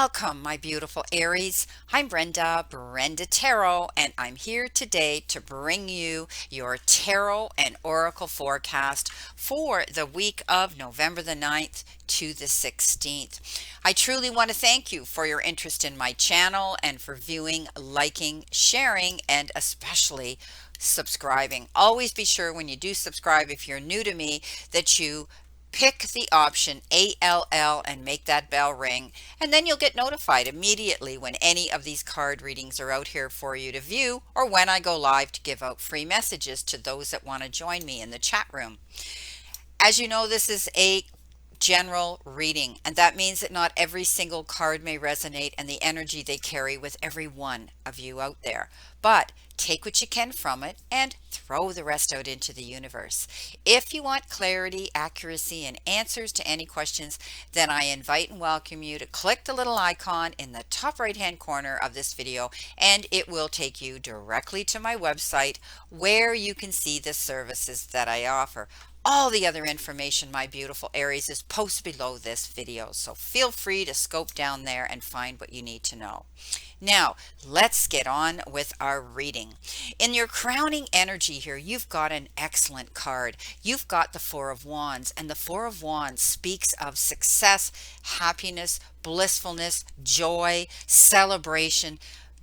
Welcome, my beautiful Aries. I'm Brenda Tarot, and I'm here today to bring you your tarot and oracle forecast for the week of November the 9th to the 16th. I truly want to thank you for your interest in my channel and for viewing, liking, sharing, and especially subscribing. Always be sure when you do subscribe, if you're new to me, that you pick the option ALL and make that bell ring, and then you'll get notified immediately when any of these card readings are out here for you to view, or when I go live to give out free messages to those that want to join me in the chat room. As you know, this is a general reading, and that means that not every single card may resonate and the energy they carry with every one of you out there. But take what you can from it and throw the rest out into the universe. If you want clarity, accuracy, and answers to any questions, then I invite and welcome you to click the little icon in the top right hand corner of this video, and it will take you directly to my website where you can see the services that I offer. All the other information, my beautiful Aries, is posted below this video, so feel free to scope down there and find what you need to know. Now, let's get on with our reading. In your crowning energy here, you've got an excellent card. You've got the Four of Wands, and the Four of Wands speaks of success, happiness, blissfulness, joy, celebration,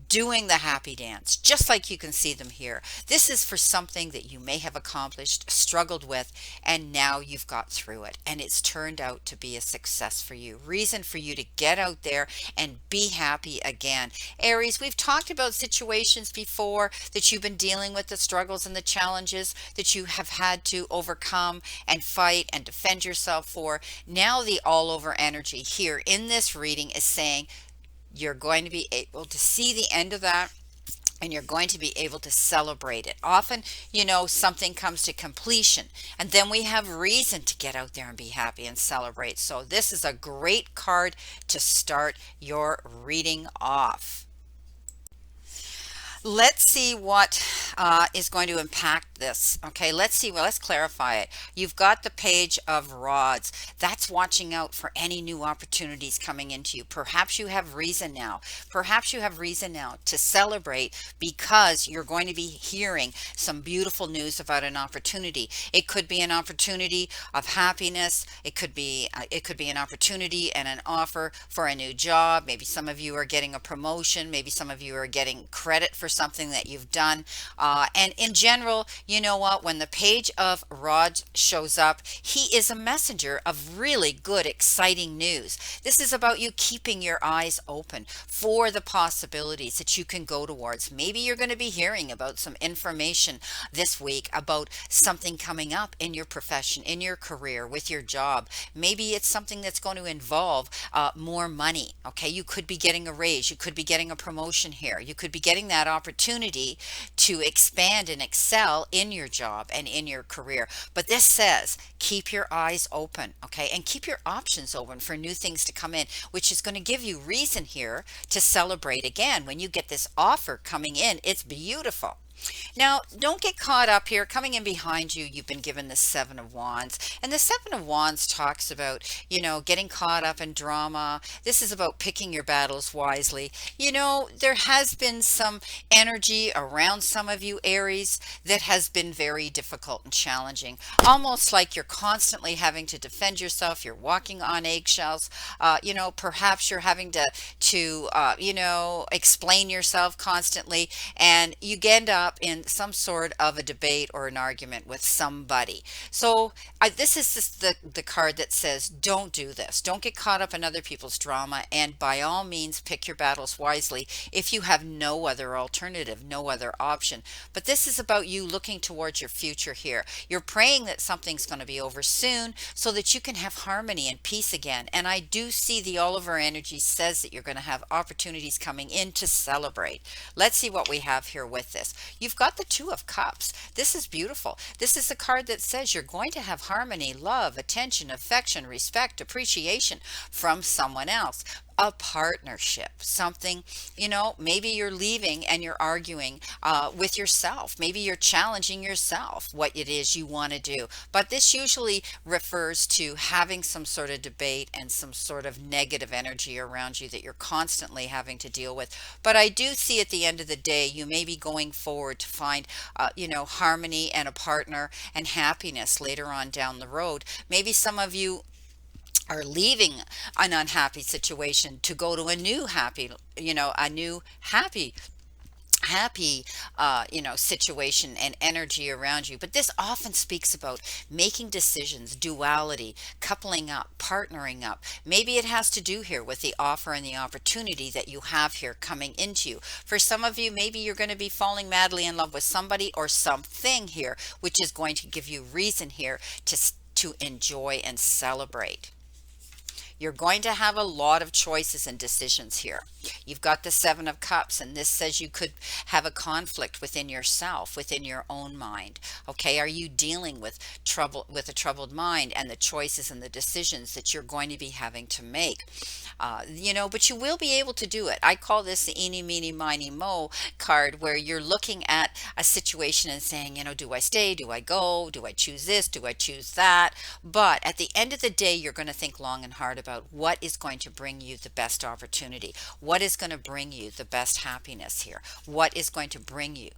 doing the happy dance, just like you can see them here. This is for something that you may have accomplished, struggled with, and now you've got through it, and it's turned out to be a success for you. Reason for you to get out there and be happy again. Aries, we've talked about situations before that you've been dealing with, the struggles and the challenges that you have had to overcome and fight and defend yourself for. Now the all over energy here in this reading is saying you're going to be able to see the end of that, and you're going to be able to celebrate it. Often, something comes to completion, and then we have reason to get out there and be happy and celebrate. So this is a great card to start your reading off. Let's see what is going to impact this. Okay, let's see. Well, let's clarify it. You've got the Page of Rods. That's watching out for any new opportunities coming into you. Perhaps you have reason now. Perhaps you have reason now to celebrate because you're going to be hearing some beautiful news about an opportunity. It could be an opportunity of happiness. It could be an opportunity and an offer for a new job. Maybe some of you are getting a promotion. Maybe some of you are getting credit for something that you've done. And in general, you know what? When the Page of Rods shows up, he is a messenger of really good, exciting news. This is about you keeping your eyes open for the possibilities that you can go towards. Maybe you're going to be hearing about some information this week about something coming up in your profession, in your career, with your job. Maybe it's something that's going to involve more money. Okay, you could be getting a raise. You could be getting a promotion here. You could be getting that opportunity to expand and excel in your job and in your career. But this says keep your eyes open, okay, and keep your options open for new things to come in, which is going to give you reason here to celebrate again. When you get this offer coming in, it's beautiful. Now, don't get caught up here. Coming in behind you, you've been given the Seven of Wands. And the Seven of Wands talks about, getting caught up in drama. This is about picking your battles wisely. There has been some energy around some of you, Aries, that has been very difficult and challenging. Almost like you're constantly having to defend yourself. You're walking on eggshells. Perhaps you're having to explain yourself constantly. And you end up in some sort of a debate or an argument with somebody. So this is just the card that says don't do this. Don't get caught up in other people's drama, and by all means pick your battles wisely if you have no other alternative, no other option. But this is about you looking towards your future here. You're praying that something's going to be over soon so that you can have harmony and peace again. And I do see the Oliver energy says that you're going to have opportunities coming in to celebrate. Let's see what we have here with this. You've got the Two of Cups. This is beautiful. This is the card that says you're going to have harmony, love, attention, affection, respect, appreciation from someone else. A partnership, something, maybe you're leaving and you're arguing with yourself. Maybe you're challenging yourself what it is you want to do. But this usually refers to having some sort of debate and some sort of negative energy around you that you're constantly having to deal with. But I do see at the end of the day, you may be going forward to find, harmony and a partner and happiness later on down the road. Maybe some of you are leaving an unhappy situation to go to a new happy, a new happy situation and energy around you. But this often speaks about making decisions, duality, coupling up, partnering up. Maybe it has to do here with the offer and the opportunity that you have here coming into you. For some of you, maybe you're going to be falling madly in love with somebody or something here, which is going to give you reason here to enjoy and celebrate. You're going to have a lot of choices and decisions here. You've got the Seven of Cups, and this says you could have a conflict within yourself, within your own mind. Okay, are you dealing with trouble, with a troubled mind, and the choices and the decisions that you're going to be having to make? But you will be able to do it. I call this the eeny, meeny, miny, mo card, where you're looking at a situation and saying, do I stay? Do I go? Do I choose this? Do I choose that? But at the end of the day, you're going to think long and hard about what is going to bring you the best opportunity, what is going to bring you the best happiness here, what is going to bring you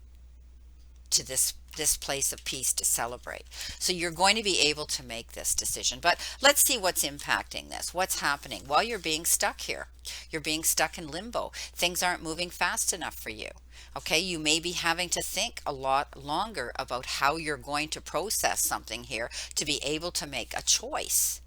to this place of peace to celebrate. So you're going to be able to make this decision. But let's see what's impacting this. What's happening? Well, you're being stuck here. You're being stuck in limbo. Things aren't moving fast enough for you. Okay, you may be having to think a lot longer about how you're going to process something here to be able to make a choice,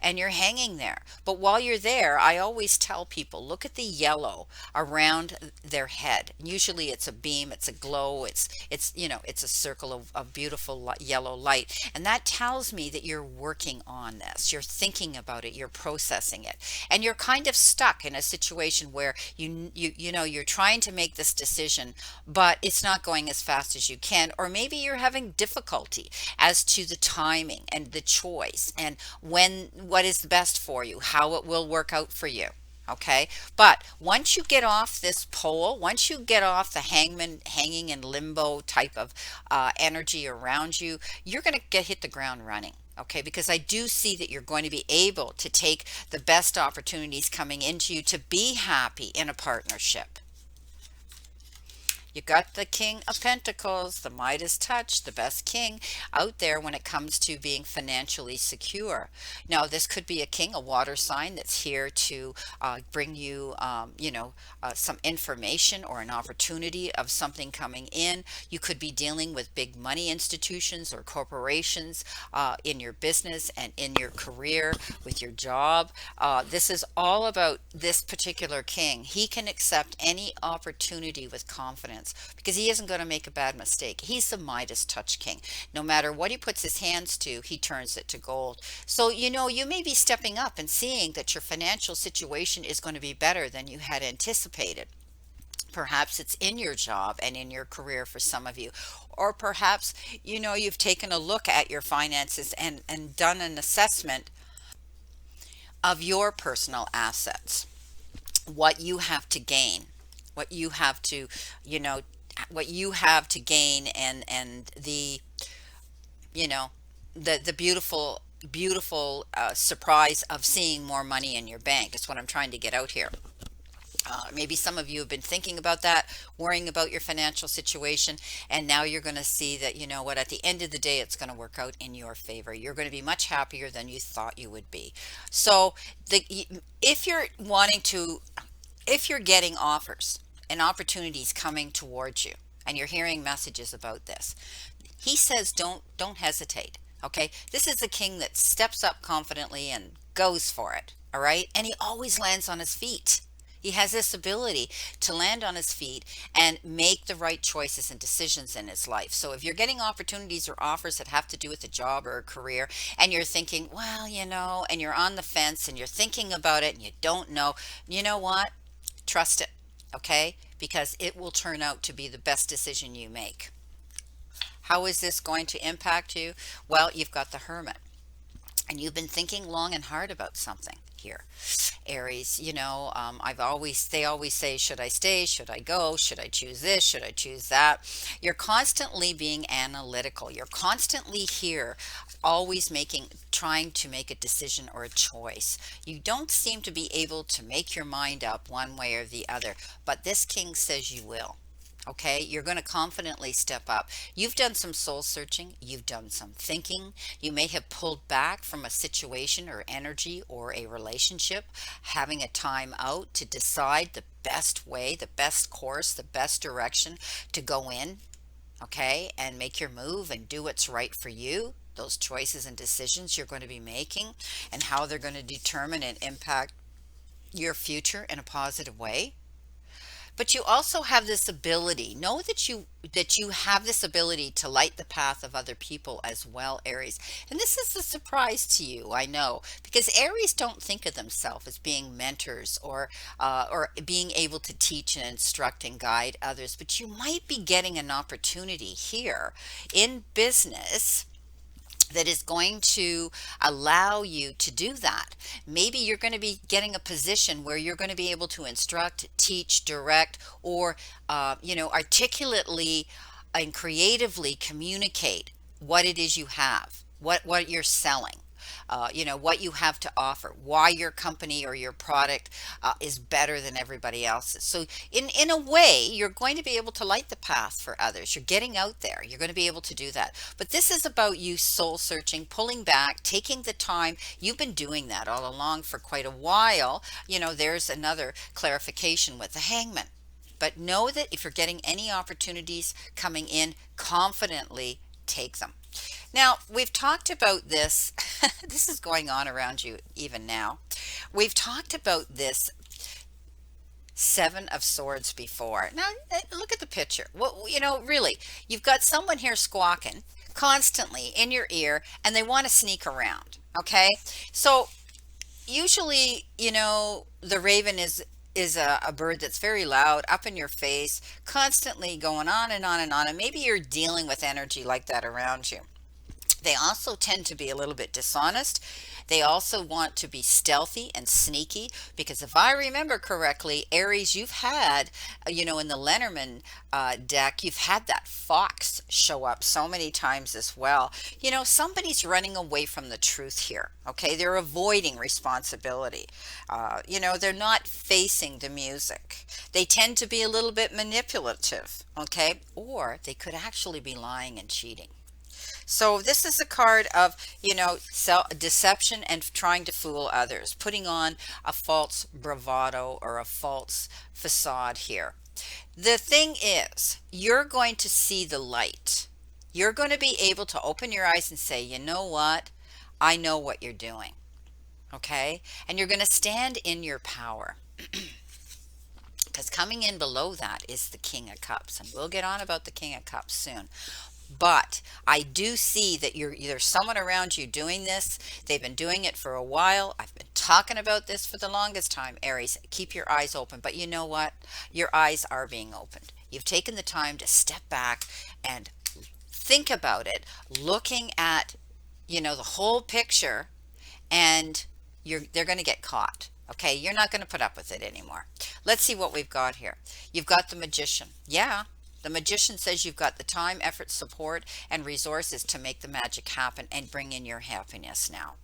and you're hanging there. But while you're there, I always tell people, look at the yellow around their head. Usually it's a beam, it's a glow, it's a circle of beautiful yellow light. And that tells me that you're working on this. You're thinking about it, you're processing it. And you're kind of stuck in a situation where you're trying to make this decision, but it's not going as fast as you can, or maybe you're having difficulty as to the timing and the choice and what is best for you, how it will work out for you. Okay, but once you get off this pole, once you get off the hangman hanging in limbo type of energy around you, you're going to get hit the ground running. Okay, because I do see that you're going to be able to take the best opportunities coming into you to be happy in a partnership. You got the King of Pentacles, the Midas touch, the best king out there when it comes to being financially secure. Now, this could be a king, a water sign that's here to bring you, some information or an opportunity of something coming in. You could be dealing with big money institutions or corporations in your business and in your career, with your job. This is all about this particular king. He can accept any opportunity with confidence because he isn't going to make a bad mistake. He's the Midas touch king. No matter what he puts his hands to, he turns it to gold. So, you may be stepping up and seeing that your financial situation is going to be better than you had anticipated. Perhaps it's in your job and in your career for some of you. Or perhaps, you've taken a look at your finances and done an assessment of your personal assets, what you have to gain, what you have to, you know, what you have to gain, and you know, the beautiful surprise of seeing more money in your bank is what I'm trying to get out here. Maybe some of you have been thinking about that, worrying about your financial situation, and now you're going to see that, at the end of the day, it's going to work out in your favor. You're going to be much happier than you thought you would be. So, if you're wanting to, if you're getting offers and opportunities coming towards you, and you're hearing messages about this, he says don't hesitate. Okay, this is a king that steps up confidently and goes for it. All right, and he always lands on his feet. He has this ability to land on his feet and make the right choices and decisions in his life. So if you're getting opportunities or offers that have to do with a job or a career, and you're thinking, well, and you're on the fence and you're thinking about it and you don't know, you know what? Trust it, okay? Because it will turn out to be the best decision you make. How is this going to impact you? Well, you've got the Hermit. and you've been thinking long and hard about something here, Aries. They always say, should I stay? Should I go? Should I choose this? Should I choose that? You're constantly being analytical. You're constantly here, always trying to make a decision or a choice. You don't seem to be able to make your mind up one way or the other, but this king says you will. Okay, you're going to confidently step up. You've done some soul searching, you've done some thinking. You may have pulled back from a situation or energy or a relationship, having a time out to decide the best way, the best course, the best direction to go in, okay, and make your move and do what's right for you. Those choices and decisions you're going to be making and how they're going to determine and impact your future in a positive way. But you also have this ability. Know that you have this ability to light the path of other people as well, Aries. And this is a surprise to you, I know, because Aries don't think of themselves as being mentors or being able to teach and instruct and guide others. But you might be getting an opportunity here in business that is going to allow you to do that. Maybe you're going to be getting a position where you're going to be able to instruct, teach, direct, or articulately and creatively communicate what it is you have, what you're selling, what you have to offer, why your company or your product is better than everybody else's. So in a way, you're going to be able to light the path for others. You're getting out there. You're going to be able to do that. But this is about you soul searching, pulling back, taking the time. You've been doing that all along for quite a while. There's another clarification with the hangman. But know that if you're getting any opportunities coming in, confidently take them. Now, we've talked about this. This is going on around you even now. We've talked about this Seven of Swords before. Now, look at the picture. Really, you've got someone here squawking constantly in your ear, and they want to sneak around. Okay? So, usually, the raven is a bird that's very loud, up in your face, constantly going on and on and on. And maybe you're dealing with energy like that around you. They also tend to be a little bit dishonest. They also want to be stealthy and sneaky because if I remember correctly, Aries, you've had, in the Lenormand deck, you've had that fox show up so many times as well. Somebody's running away from the truth here. Okay, they're avoiding responsibility. They're not facing the music. They tend to be a little bit manipulative. Okay, or they could actually be lying and cheating. So this is a card of, deception and trying to fool others, putting on a false bravado or a false facade here. The thing is, you're going to see the light. You're going to be able to open your eyes and say, you know what? I know what you're doing. Okay? And you're going to stand in your power. Because coming in below that is the King of Cups. And we'll get on about the King of Cups soon. But I do see that there's someone around you doing this. They've been doing it for a while. I've been talking about this for the longest time. Aries, keep your eyes open. But you know what? Your eyes are being opened. You've taken the time to step back and think about it, looking at, the whole picture, and they're going to get caught. Okay, you're not going to put up with it anymore. Let's see what we've got here. You've got the Magician. Yeah. The Magician says you've got the time, effort, support, and resources to make the magic happen and bring in your happiness now.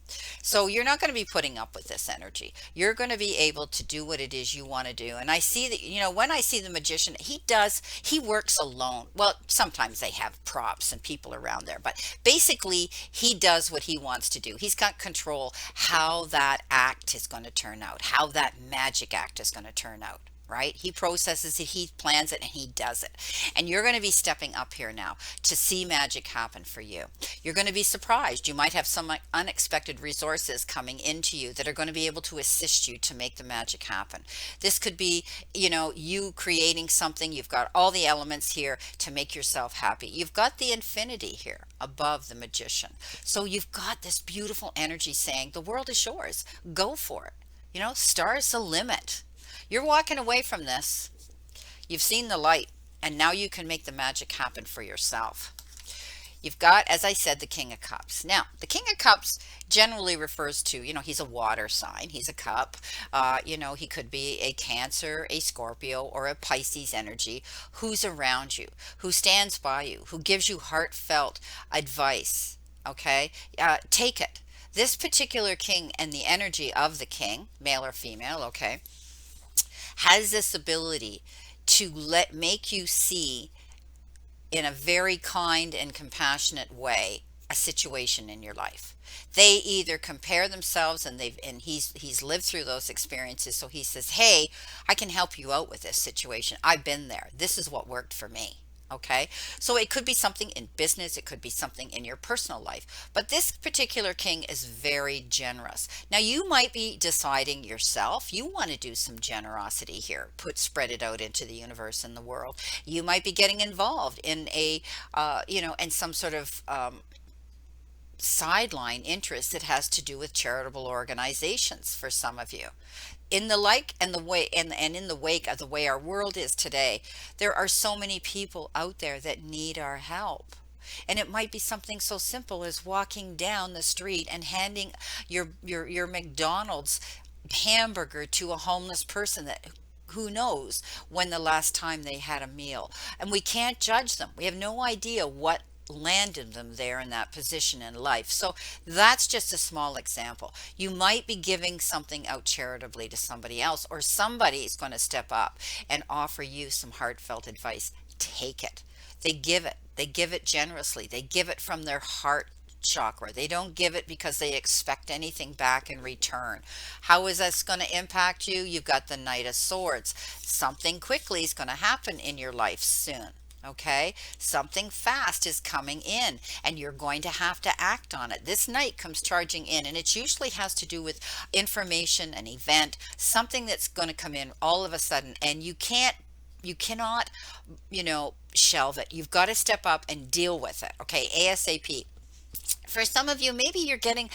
So you're not going to be putting up with this energy. You're going to be able to do what it is you want to do. And I see that, when I see the Magician, he works alone. Well, sometimes they have props and people around there, but basically he does what he wants to do. He's got control how that act is going to turn out, how that magic act is going to turn out. Right? He processes it, he plans it, and he does it. And you're going to be stepping up here now to see magic happen for you. You're going to be surprised. You might have some unexpected resources coming into you that are going to be able to assist you to make the magic happen. This could be, you creating something. You've got all the elements here to make yourself happy. You've got the infinity here above the Magician. So you've got this beautiful energy saying, the world is yours. Go for it. Stars the limit. You're walking away from this. You've seen the light, and now you can make the magic happen for yourself. You've got, as I said, the King of Cups. Now, the King of Cups generally refers to, he's a water sign. He's a cup. He could be a Cancer, a Scorpio, or a Pisces energy who's around you, who stands by you, who gives you heartfelt advice. Okay? Take it. This particular king and the energy of the king, male or female, okay, has this ability to make you see in a very kind and compassionate way a situation in your life. They either compare themselves, and he's lived through those experiences, so he says, "Hey, I can help you out with this situation. I've been there. This is what worked for me." Okay? So it could be something in business, it could be something in your personal life. But this particular king is very generous. Now you might be deciding yourself, you want to do some generosity here, spread it out into the universe and the world. You might be getting involved in in some sort of sideline interest that has to do with charitable organizations for some of you. In the like and the way and in the wake of the way our world is today, there are so many people out there that need our help. And it might be something so simple as walking down the street and handing your McDonald's hamburger to a homeless person that who knows when the last time they had a meal. And we can't judge them. We have no idea what landed them there in that position in life. So that's just a small example. You might be giving something out charitably to somebody else, or somebody is going to step up and offer you some heartfelt advice. Take it. They give it. They give it generously. They give it from their heart chakra. They don't give it because they expect anything back in return. How is this going to impact you? You've got the Knight of Swords. Something quickly is going to happen in your life soon. Okay, something fast is coming in and you're going to have to act on it. This knight comes charging in, and it usually has to do with information, an event, something that's going to come in all of a sudden, and you cannot, shelve it. You've got to step up and deal with it. Okay, ASAP. For some of you, maybe you're getting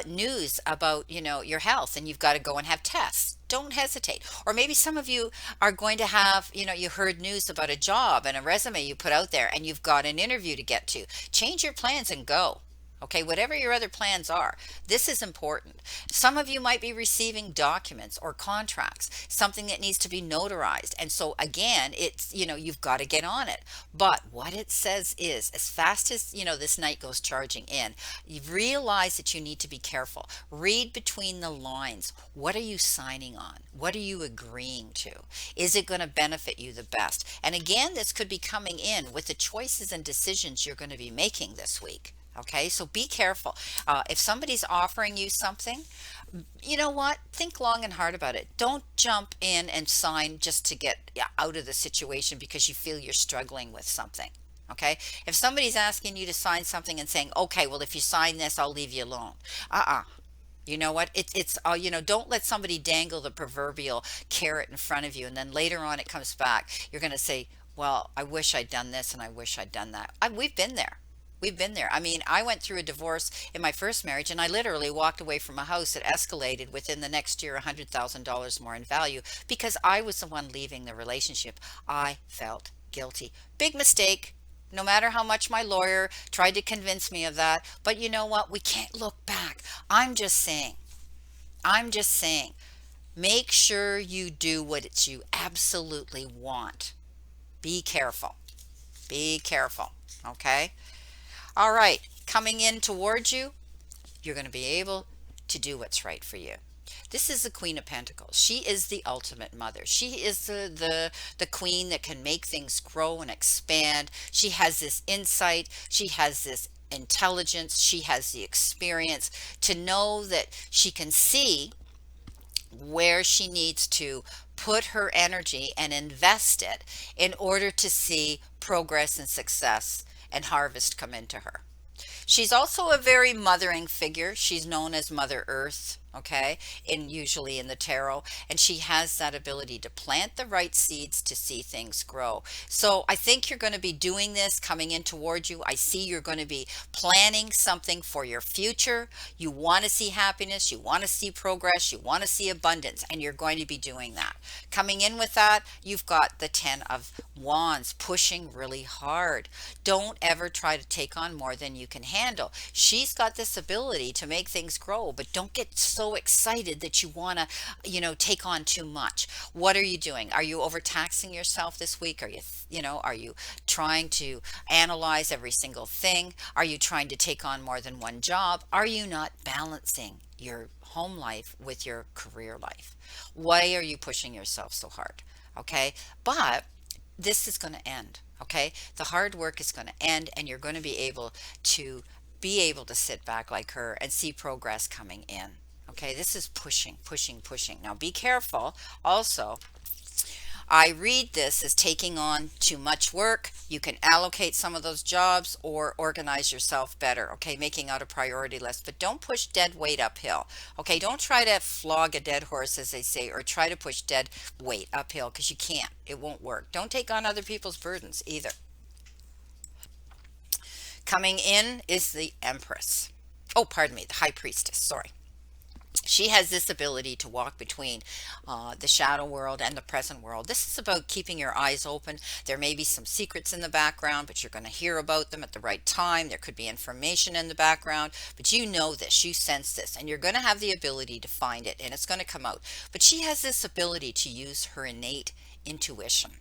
news about, your health, and you've got to go and have tests. Don't hesitate. Or maybe some of you are going to have, you heard news about a job and a resume you put out there, and you've got an interview to get to. Change your plans and go. Okay, whatever your other plans are, this is important. Some of you might be receiving documents or contracts, something that needs to be notarized. And so again, it's, you've got to get on it. But what it says is, as fast as, this night goes charging in, you realize that you need to be careful. Read between the lines. What are you signing on? What are you agreeing to? Is it going to benefit you the best? And again, this could be coming in with the choices and decisions you're going to be making this week. Okay, so be careful. If somebody's offering you something, you know what? Think long and hard about it. Don't jump in and sign just to get out of the situation because you feel you're struggling with something. Okay, if somebody's asking you to sign something and saying, okay, well, if you sign this, I'll leave you alone. You know what? It's don't let somebody dangle the proverbial carrot in front of you, and then later on it comes back. You're going to say, well, I wish I'd done this and I wish I'd done that. We've been there. We've been there. I mean, I went through a divorce in my first marriage, and I literally walked away from a house that escalated within the next year $100,000 more in value because I was the one leaving the relationship. I felt guilty. Big mistake. No matter how much my lawyer tried to convince me of that. But you know what? We can't look back. I'm just saying, make sure you do what it's you absolutely want. Be careful. Be careful. Okay? All right, coming in towards you, you're going to be able to do what's right for you. This is the Queen of Pentacles. She is the ultimate mother. She is the queen that can make things grow and expand. She has this insight. She has this intelligence. She has the experience to know that she can see where she needs to put her energy and invest it in order to see progress and success and harvest come into her. She's also a very mothering figure. She's known as Mother Earth. okay, in usually in the tarot, and she has that ability to plant the right seeds to see things grow. So I think you're going to be doing this coming in towards you. I see you're going to be planning something for your future. You want to see happiness, you want to see progress, you want to see abundance, and you're going to be doing that. Coming in with that, you've got the 10 of Wands, pushing really hard. Don't ever try to take on more than you can handle. She's got this ability to make things grow, but don't get so excited that you want to, take on too much. What are you doing? Are you overtaxing yourself this week? Are you trying to analyze every single thing? Are you trying to take on more than one job? Are you not balancing your home life with your career life? Why are you pushing yourself so hard? Okay. But this is going to end. Okay. The hard work is going to end, and you're going to be able to sit back like her and see progress coming in. Okay. This is pushing, pushing, pushing. Now be careful also. I read this as taking on too much work. You can allocate some of those jobs or organize yourself better, okay? Making out a priority list, but don't push dead weight uphill, okay? Don't try to flog a dead horse, as they say, or try to push dead weight uphill, because you can't. It won't work. Don't take on other people's burdens either. Coming in is the Empress. Oh, pardon me, the High Priestess. Sorry. She has this ability to walk between the shadow world and the present world. This is about keeping your eyes open. There may be some secrets in the background, but you're going to hear about them at the right time. There could be information in the background, but you know this, you sense this, and you're going to have the ability to find it, and it's going to come out. But she has this ability to use her innate intuition.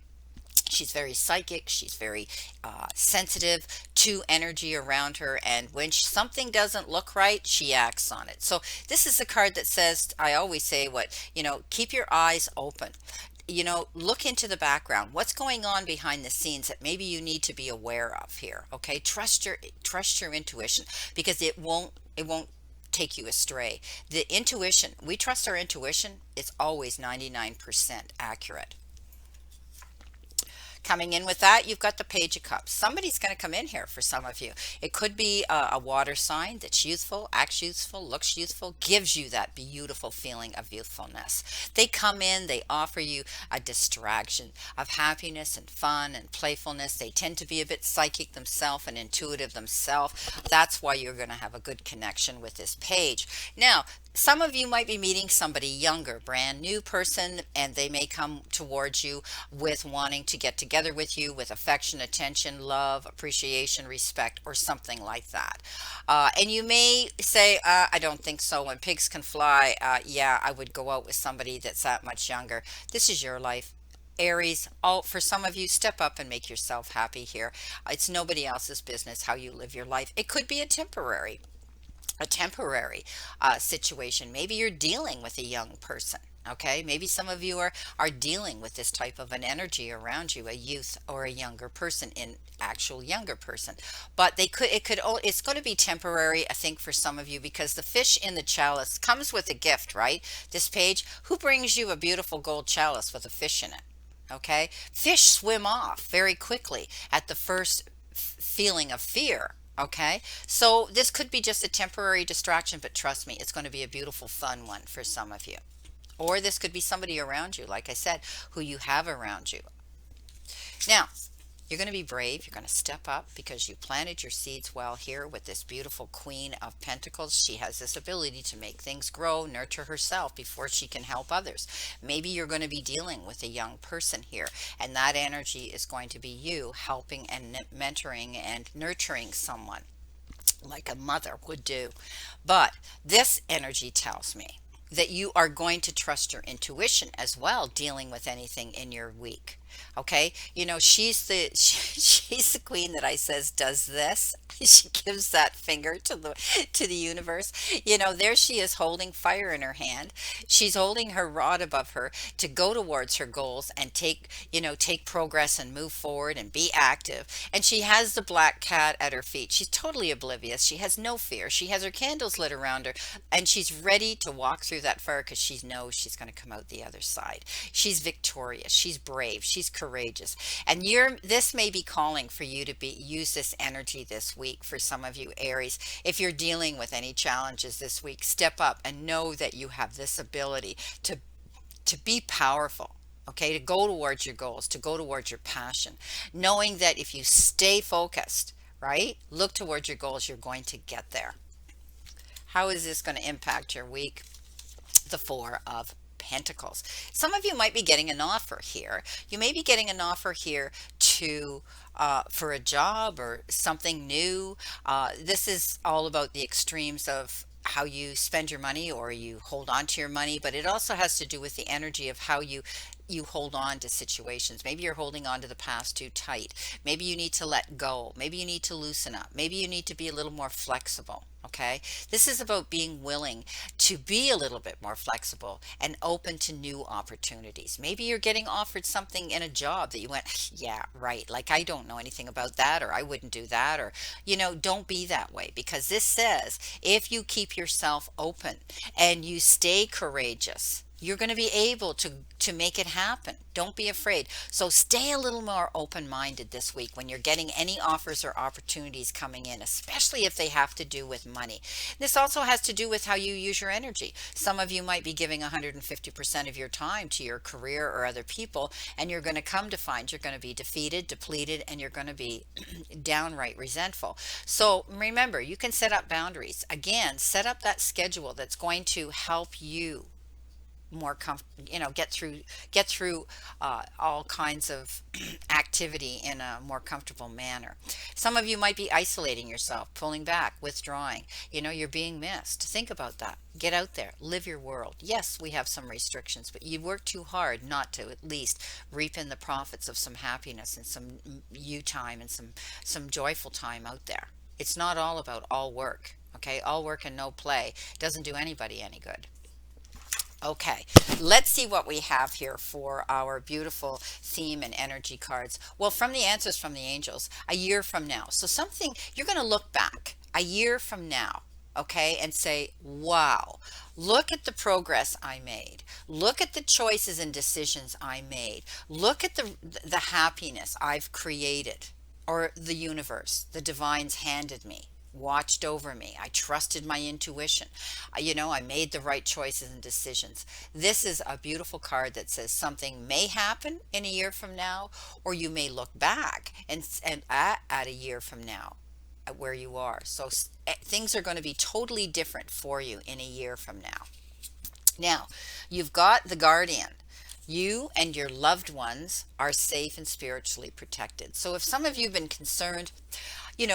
She's very psychic. She's very sensitive to energy around her. And when something doesn't look right, she acts on it. So this is a card that says, I always say keep your eyes open. Look into the background. What's going on behind the scenes that maybe you need to be aware of here. Okay. Trust your intuition, because it won't take you astray. The intuition, we trust our intuition. It's always 99% accurate. Coming in with that, you've got the Page of Cups. Somebody's going to come in here for some of you. It could be a water sign that's youthful, acts youthful, looks youthful, gives you that beautiful feeling of youthfulness. They come in, they offer you a distraction of happiness and fun and playfulness. They tend to be a bit psychic themselves and intuitive themselves. That's why you're going to have a good connection with this page. Now, some of you might be meeting somebody younger, brand new person, and they may come towards you with wanting to get together with you with affection, attention, love, appreciation, respect, or something like that. And you may say, I don't think so. When pigs can fly, yeah, I would go out with somebody that's that much younger. This is your life. Aries, for some of you, step up and make yourself happy here. It's nobody else's business how you live your life. It could be a temporary situation. Maybe you're dealing with a young person. Okay, maybe some of you are dealing with this type of an energy around you, a youth or a younger person, in actual younger person. But it's going to be temporary, I think, for some of you, because the fish in the chalice comes with a gift, right? This page, who brings you a beautiful gold chalice with a fish in it? Okay, fish swim off very quickly at the first feeling of fear. Okay, so this could be just a temporary distraction, but trust me, it's going to be a beautiful, fun one for some of you. Or this could be somebody around you, like I said, who you have around you. Now, you're going to be brave. You're going to step up because you planted your seeds well here with this beautiful Queen of Pentacles. She has this ability to make things grow, nurture herself before she can help others. Maybe you're going to be dealing with a young person here, and that energy is going to be you helping and mentoring and nurturing someone like a mother would do. But this energy tells me that you are going to trust your intuition as well, dealing with anything in your week. Okay, she's the queen that I says does this. She gives that finger to the universe. There she is holding fire in her hand. She's holding her rod above her to go towards her goals and take progress and move forward and be active. And she has the black cat at her feet. She's totally oblivious. She has no fear. She has her candles lit around her, and she's ready to walk through that fire because she knows she's going to come out the other side. She's victorious. She's brave. She's she's courageous. And this may be calling for you to be use this energy this week for some of you Aries. If you're dealing with any challenges this week, step up and know that you have this ability to be powerful. Okay, to go towards your goals, to go towards your passion, knowing that if you stay focused, right, look towards your goals, you're going to get there. How is this going to impact your week? The Four of Pentacles. Some of you might be getting an offer here. You may be getting an offer here to for a job or something new. This is all about the extremes of how you spend your money or you hold on to your money, but it also has to do with the energy of how you hold on to situations. Maybe you're holding on to the past too tight. Maybe you need to let go. Maybe you need to loosen up. Maybe you need to be a little more flexible. Okay. This is about being willing to be a little bit more flexible and open to new opportunities. Maybe you're getting offered something in a job that you went, yeah, right. Like, I don't know anything about that, or I wouldn't do that, or, don't be that way, because this says if you keep yourself open and you stay courageous, you're going to be able to make it happen. Don't be afraid. So stay a little more open-minded this week when you're getting any offers or opportunities coming in, especially if they have to do with money. This also has to do with how you use your energy. Some of you might be giving 150% of your time to your career or other people, and you're going to come to find you're going to be defeated, depleted, and you're going to be downright resentful. So remember, you can set up boundaries. Again, set up that schedule that's going to help you more get through all kinds of activity in a more comfortable manner. Some of you might be isolating yourself, pulling back, withdrawing. You're being missed. Think about that. Get out there, live your world. Yes, we have some restrictions, but you work too hard not to at least reap in the profits of some happiness and some you time and some joyful time out there. It's not all about all work. Okay, all work and no play doesn't do anybody any good. Okay, let's see what we have here for our beautiful theme and energy cards. Well, from the answers from the angels, a year from now. So something you're going to look back a year from now, okay, and say, wow, look at the progress I made. Look at the choices and decisions I made. Look at the happiness I've created, or the universe, the divines handed me, watched over me. I trusted my intuition. I made the right choices and decisions. This is a beautiful card that says something may happen in a year from now, or you may look back and at a year from now at where you are. So things are going to be totally different for you in a year from now. Now, you've got the guardian. You and your loved ones are safe and spiritually protected. So if some of you have been concerned,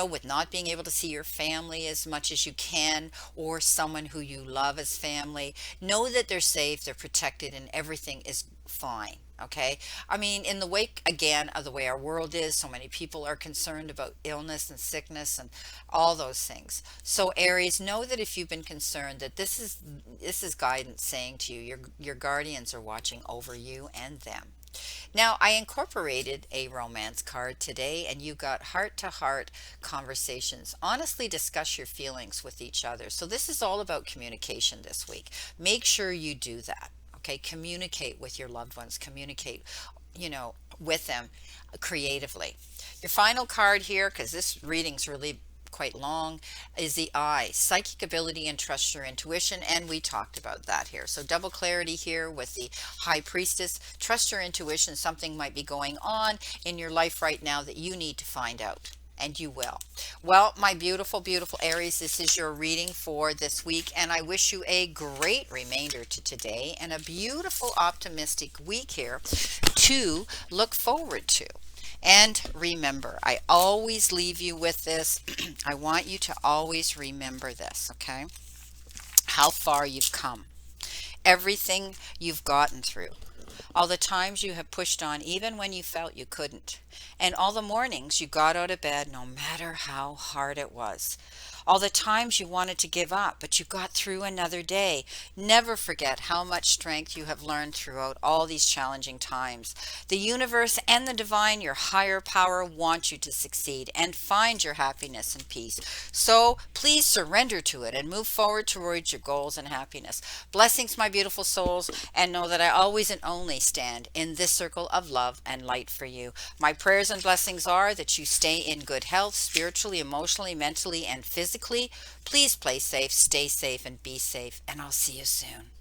with not being able to see your family as much as you can, or someone who you love as family, know that they're safe, they're protected, and everything is fine. Okay. I mean, in the wake again of the way our world is, so many people are concerned about illness and sickness and all those things. So Aries, know that if you've been concerned, that this is guidance saying to you, your guardians are watching over you and them. Now, I incorporated a romance card today, and you got heart-to-heart conversations. Honestly discuss your feelings with each other. So this is all about communication this week. Make sure you do that. Okay, communicate with your loved ones. Communicate, with them creatively. Your final card here, because this reading's really quite long, is the eye, psychic ability and trust your intuition, and we talked about that here. So double clarity here with the high priestess. Trust your intuition. Something might be going on in your life right now that you need to find out, and you will. Well, my beautiful Aries, this is your reading for this week, and I wish you a great remainder to today and a beautiful optimistic week here to look forward to. And remember, I always leave you with this. I want you to always remember this, okay? How far you've come, everything you've gotten through, all the times you have pushed on even when you felt you couldn't, and all the mornings you got out of bed no matter how hard it was, all the times you wanted to give up, but you got through another day. Never forget how much strength you have learned throughout all these challenging times. The universe and the divine, your higher power, want you to succeed and find your happiness and peace. So please surrender to it and move forward towards your goals and happiness. Blessings, my beautiful souls, and know that I always and only stand in this circle of love and light for you. My prayers and blessings are that you stay in good health, spiritually, emotionally, mentally, and physically. Please play safe, stay safe, and be safe, and I'll see you soon.